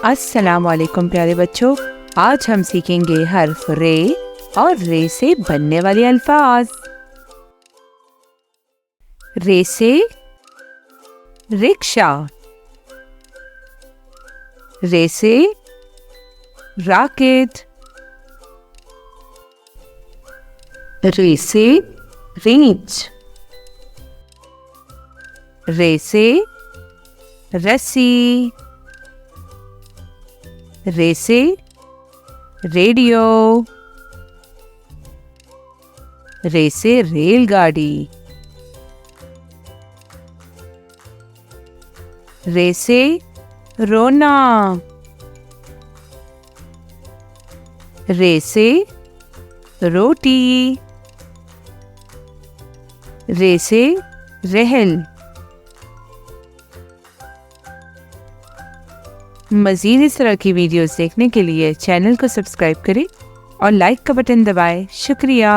अस्सलाम वालेकुम प्यारे बच्चों, आज हम सीखेंगे हर्फ रे और रे से बनने वाले अल्फाज। रे से रिक्शा, रे से रॉकेट, रे से रींच, रे से रस्सी, रे से रेडियो, रे से रेलगाड़ी, रे से रोना, रे से रोटी, रे से रहल। मज़ीद इस तरह की वीडियोस देखने के लिए चैनल को सब्सक्राइब करें और लाइक का बटन दबाएं। शुक्रिया।